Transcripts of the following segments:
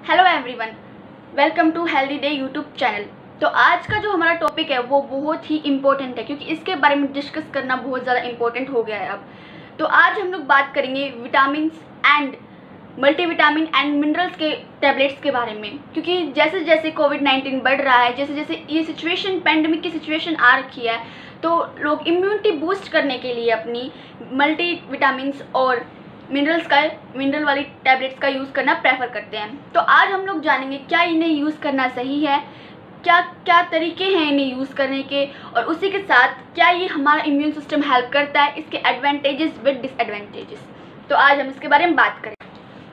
Hello everyone, welcome to healthy day YouTube channel. तो आज का जो हमारा टॉपिक है वो बहुत ही इम्पोर्टेंट है, क्योंकि इसके बारे में डिस्कस करना बहुत ज़्यादा इम्पोर्टेंट हो गया है अब। तो आज हम लोग बात करेंगे vitamin and multivitamin and minerals के टैबलेट्स के बारे में। क्योंकि जैसे जैसे कोविड-19 बढ़ रहा है, जैसे जैसे ये सिचुएशन, पैंडमिक की सिचुएशन आ रखी है, तो लोग इम्यूनिटी बूस्ट करने के लिए अपनी मल्टीविटामिन्स और मिनरल वाली टैबलेट्स का यूज़ करना प्रेफर करते हैं। तो आज हम लोग जानेंगे क्या इन्हें यूज़ करना सही है, क्या क्या तरीके हैं इन्हें यूज़ करने के, और उसी के साथ क्या ये हमारा इम्यून सिस्टम हेल्प करता है, इसके एडवांटेजेस विद डिसएडवांटेजेस। तो आज हम इसके बारे में बात करें।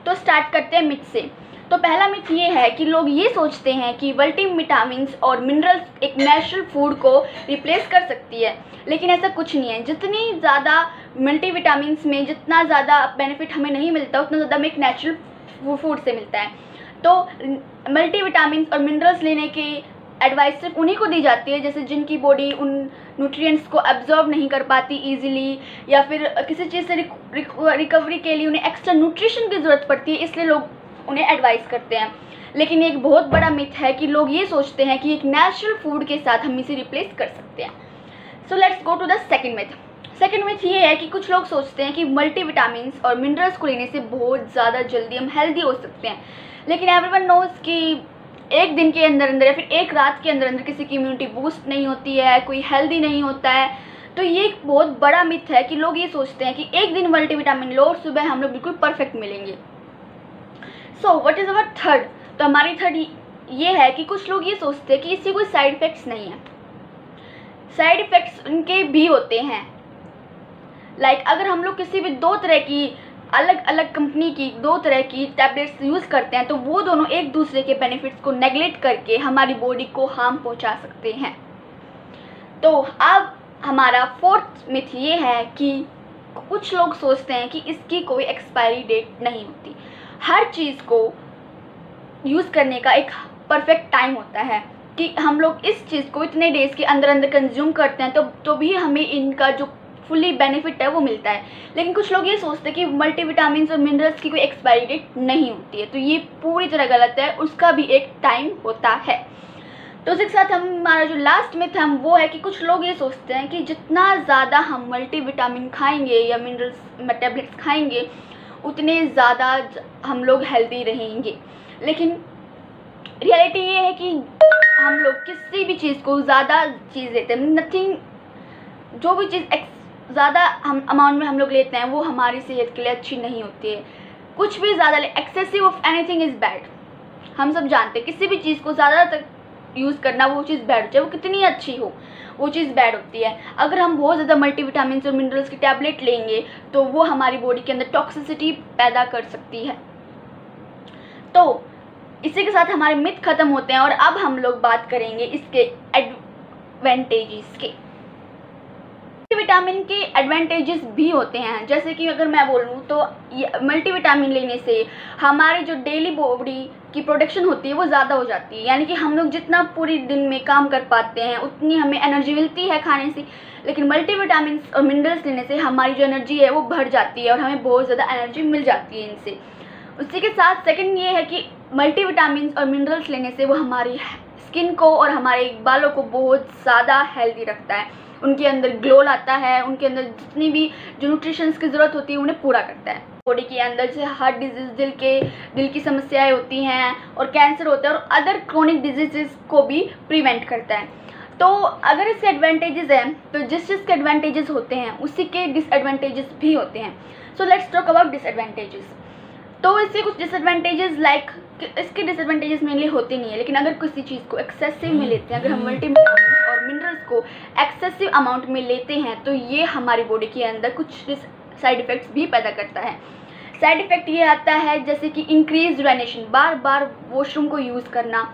तो स्टार्ट करते हैं मिथ से। तो पहला मिथ ये है कि लोग ये सोचते हैं कि मल्टीविटामिन्स और मिनरल्स एक नेचुरल फूड को रिप्लेस कर सकती है, लेकिन ऐसा कुछ नहीं है। जितनी ज़्यादा मल्टीविटामिन्स में जितना ज़्यादा बेनिफिट हमें नहीं मिलता, उतना ज़्यादा हमें एक नेचुरल फूड से मिलता है। तो मल्टीविटामिन्स और मिनरल्स लेने की एडवाइस सिर्फ उन्हीं को दी जाती है जैसे जिनकी बॉडी उन न्यूट्रिएंट्स को एब्जॉर्ब नहीं कर पाती ईजिली, या फिर किसी चीज़ से रिकवरी के लिए उन्हें एक्स्ट्रा न्यूट्रिशन की ज़रूरत पड़ती है, इसलिए लोग उन्हें एडवाइस करते हैं। लेकिन एक बहुत बड़ा मिथ है कि लोग ये सोचते हैं कि एक नेचुरल फूड के साथ हम इसे रिप्लेस कर सकते हैं। So let's go to the second myth. Second myth ये है कि कुछ लोग सोचते हैं कि मल्टीविटामिन्स और मिनरल्स को लेने से बहुत ज़्यादा जल्दी हम हेल्दी हो सकते हैं। लेकिन एवरीवन नोज़ कि एक दिन के अंदर अंदर या फिर एक रात के अंदर अंदर किसी की इम्यूनिटी बूस्ट नहीं होती है, कोई हेल्दी नहीं होता है। तो ये एक बहुत बड़ा मिथ है कि लोग ये सोचते हैं कि एक दिन मल्टीविटामिन लो और सुबह हम लोग बिल्कुल परफेक्ट मिलेंगे। So what is our third? तो हमारी थर्ड ये है कि कुछ लोग ये सोचते हैं कि इससे कोई साइड इफ़ेक्ट्स नहीं है। साइड इफ़ेक्ट्स उनके भी होते हैं। अगर हम लोग किसी भी दो तरह की अलग अलग कंपनी की दो तरह की टैबलेट्स यूज़ करते हैं, तो वो दोनों एक दूसरे के बेनिफिट्स को नेगलेक्ट करके हमारी बॉडी को हार्म पहुंचा सकते हैं। तो अब हमारा फोर्थ मिथ ये है कि कुछ लोग सोचते हैं कि इसकी कोई एक्सपायरी डेट नहीं होती। हर चीज़ को यूज़ करने का एक परफेक्ट टाइम होता है कि हम लोग इस चीज़ को इतने डेज़ के अंदर अंदर कंज्यूम करते हैं तो भी हमें इनका जो फुली बेनिफिट है वो मिलता है। लेकिन कुछ लोग ये सोचते हैं कि मल्टीविटामिन्स और मिनरल्स की कोई एक्सपायरी डेट नहीं होती है, तो ये पूरी तरह गलत है। उसका भी एक टाइम होता है। तो उसके साथ हमारा जो लास्ट मिथ है वो है कि कुछ लोग ये सोचते हैं कि जितना ज़्यादा हम मल्टीविटामिन खाएंगे या मिनरल्स टैबलेट्स खाएंगे उतने ज़्यादा हम लोग हेल्दी रहेंगे। लेकिन रियलिटी ये है कि हम लोग किसी भी चीज़ को ज़्यादा चीज़ लेते हैं, नथिंग, जो भी चीज़ ज़्यादा हम अमाउंट में हम लोग लेते हैं वो हमारी सेहत के लिए अच्छी नहीं होती है। कुछ भी ज़्यादा excessive of anything is bad. हम सब जानते हैं किसी भी चीज़ को ज़्यादा तक यूज़ करना वो चीज़ बैड, चाहे वो कितनी अच्छी हो, वो चीज़ बैड होती है। अगर हम बहुत ज़्यादा मल्टीविटामिन्स और मिनरल्स की टैबलेट लेंगे तो वो हमारी बॉडी के अंदर टॉक्सिसिटी पैदा कर सकती है। तो इसी के साथ हमारे मिथ खत्म होते हैं और अब हम लोग बात करेंगे इसके एडवांटेजेस के। मल्टीविटामिन के एडवांटेजेस भी होते हैं, जैसे कि अगर मैं बोलूँ तो मल्टीविटामिन लेने से हमारी जो डेली बॉडी की प्रोडक्शन होती है वो ज़्यादा हो जाती है। यानी कि हम लोग जितना पूरी दिन में काम कर पाते हैं उतनी हमें एनर्जी मिलती है खाने से। लेकिन मल्टीविटामिन और मिनरल्स लेने से हमारी जो एनर्जी है वो बढ़ जाती है और हमें बहुत ज़्यादा एनर्जी मिल जाती है इनसे। उसी के साथ सेकंड ये है कि मल्टीविटामिन और मिनरल्स लेने से वो हमारी स्किन को और हमारे बालों को बहुत ज़्यादा हेल्दी रखता है। उनके अंदर ग्लो लाता है, उनके अंदर जितनी भी जो न्यूट्रिशंस की ज़रूरत होती है उन्हें पूरा करता है। बॉडी के अंदर जैसे हार्ट डिजीज़, दिल की समस्याएं होती हैं और कैंसर होता है और अदर क्रोनिक डिजीज़ को भी प्रिवेंट करता है। तो अगर इसके एडवांटेजेस हैं तो जिस चीज़ के एडवांटेजेस होते हैं उसी के डिसएडवांटेजेस भी होते हैं। So let's talk about disadvantages. तो इसके कुछ डिसएडवांटेजेस इसके डिसएडवांटेजेस मेनली होते नहीं है, लेकिन अगर किसी चीज़ को एक्सेसिव में लेते हैं, अगर हम मल्टीविटामिन और मिनरल्स को एक्सेसिव अमाउंट में लेते हैं तो ये हमारी बॉडी के अंदर कुछ साइड इफ़ेक्ट्स भी पैदा करता है। साइड इफ़ेक्ट ये आता है जैसे कि इंक्रीज यूरिनेशन, बार बार वॉशरूम को यूज़ करना।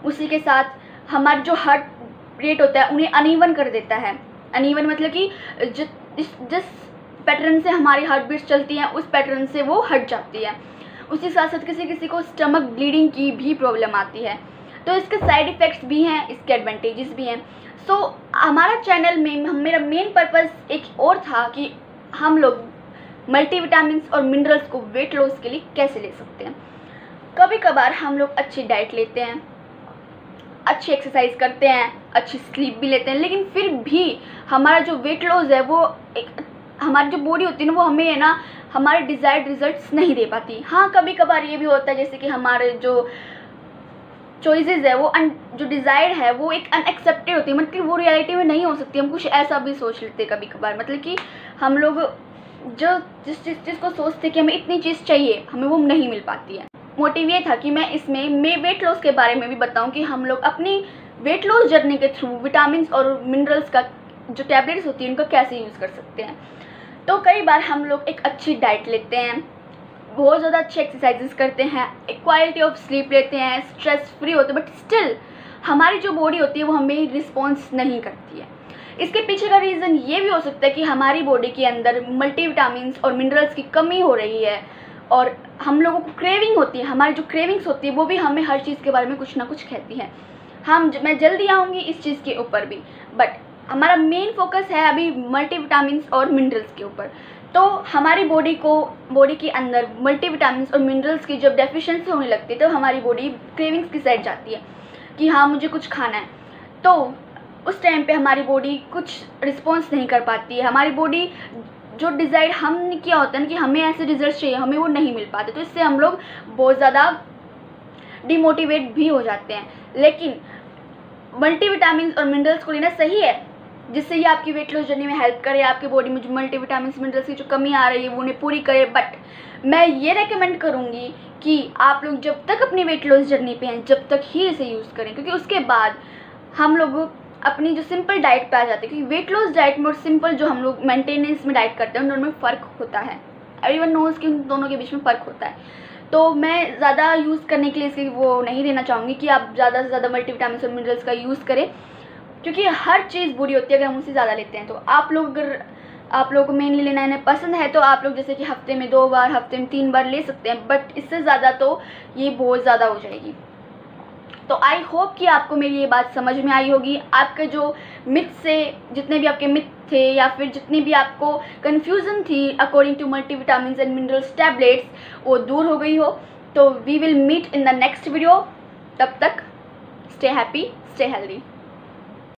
उसी के साथ हमारा जो हार्ट रेट होता है उन्हें अनइवन कर देता है। अनइवन मतलब कि जिस पैटर्न से हमारी हार्ट बीट्स चलती हैं उस पैटर्न से वो हट जाती है। उसी साथ साथ किसी किसी को स्टमक ब्लीडिंग की भी प्रॉब्लम आती है। तो इसके साइड इफ़ेक्ट्स भी हैं, इसके एडवांटेजेस भी हैं। सो हमारा चैनल में मेरा मेन पर्पस एक और था कि हम लोग मल्टीविटामिन्स और मिनरल्स को वेट लॉस के लिए कैसे ले सकते हैं। कभी कभार हम लोग अच्छी डाइट लेते हैं, अच्छी एक्सरसाइज करते हैं, अच्छी स्लीप भी लेते हैं, लेकिन फिर भी हमारा जो वेट लॉस है वो हमारी जो बॉडी होती है ना वो हमें है ना हमारे डिज़ायर्ड रिजल्ट्स नहीं दे पाती। हाँ, कभी कभार ये भी होता है जैसे कि हमारे जो चॉइसेस है वो जो डिज़ायर्ड है वो एक अनएक्सेप्टेड होती है, मतलब वो रियलिटी में नहीं हो सकती। हम कुछ ऐसा भी सोच लेते हैं कभी कभार, मतलब कि हम लोग जो जिस चीज़ को सोचते कि हमें इतनी चीज़ चाहिए, हमें वो नहीं मिल पाती है। मोटिव ये था कि मैं इसमें वेट लॉस के बारे में भी बताऊं कि हम लोग अपनी वेट लॉस जर्नी के थ्रू विटामिन और मिनरल्स का जो टैबलेट्स होती है उनका कैसे यूज़ कर सकते हैं। तो कई बार हम लोग एक अच्छी डाइट लेते हैं, बहुत ज़्यादा अच्छी एक्सरसाइजेस करते हैं, एक क्वालिटी ऑफ स्लीप लेते हैं, स्ट्रेस फ्री होते हैं, बट स्टिल हमारी जो बॉडी होती है वो हमें रिस्पॉन्स नहीं करती है। इसके पीछे का रीज़न ये भी हो सकता है कि हमारी बॉडी के अंदर मल्टीविटामिन्स और मिनरल्स की कमी हो रही है और हम लोगों को क्रेविंग होती है। हमारी जो क्रेविंग्स होती है वो भी हमें हर चीज़ के बारे में कुछ ना कुछ कहती है। मैं जल्दी आऊँगी इस चीज़ के ऊपर भी, बट हमारा मेन फोकस है अभी मल्टीविटामिन्स और मिनरल्स के ऊपर। तो हमारी बॉडी के अंदर मल्टीविटामिन्स और मिनरल्स की जब डेफिशिएंसी होने लगती है तो हमारी बॉडी क्रेविंग्स की साइड जाती है कि हाँ मुझे कुछ खाना है। तो उस टाइम पे हमारी बॉडी कुछ रिस्पॉन्स नहीं कर पाती है। हमारी बॉडी जो डिज़ाइड हमने किया होता है ना कि हमें ऐसे रिजल्ट चाहिए, हमें वो नहीं मिल पाते, तो इससे हम लोग बहुत ज़्यादा डिमोटिवेट भी हो जाते हैं। लेकिन मल्टीविटामिन्स और मिनरल्स को लेना सही है जिससे ये आपकी वेट लॉस जर्नी में हेल्प करे, आपकी बॉडी में जो मल्टीविटामिन्स मिनरल्स की जो कमी आ रही है वो उन्हें पूरी करे। बट मैं ये रेकमेंड करूँगी कि आप लोग जब तक अपनी वेट लॉस जर्नी पे हैं जब तक ही इसे यूज़ करें, क्योंकि उसके बाद हम लोग अपनी जो सिंपल डाइट पे आ जाते हैं। क्योंकि वेट लॉस डाइट में और सिंपल जो हम लोग मेंटेनेंस में डाइट करते हैं उन दोनों में फ़र्क होता है। एवरीवन नोज़ कि उन दोनों के बीच में फ़र्क होता है। तो मैं ज़्यादा यूज़ करने के लिए इसकी वो नहीं देना चाहूँगी कि आप ज़्यादा से ज़्यादा मल्टीविटामिन्स और मिनरल्स का यूज़ करें, क्योंकि हर चीज़ बुरी होती है अगर हम उससे ज़्यादा लेते हैं। तो आप लोगों को मेनली लेना इन्हें पसंद है तो आप लोग जैसे कि हफ्ते में 2 बार, हफ्ते में 3 बार ले सकते हैं, बट इससे ज़्यादा तो ये बहुत ज़्यादा हो जाएगी। तो आई होप कि आपको मेरी ये बात समझ में आई होगी। आपके जो मिथ से जितने भी आपके मिथ थे या फिर जितनी भी आपको कन्फ्यूज़न थी according to multivitamins and minerals tablets वो दूर हो गई हो। तो we will meet in the next video. तब तक स्टे हैप्पी, स्टे हेल्दी।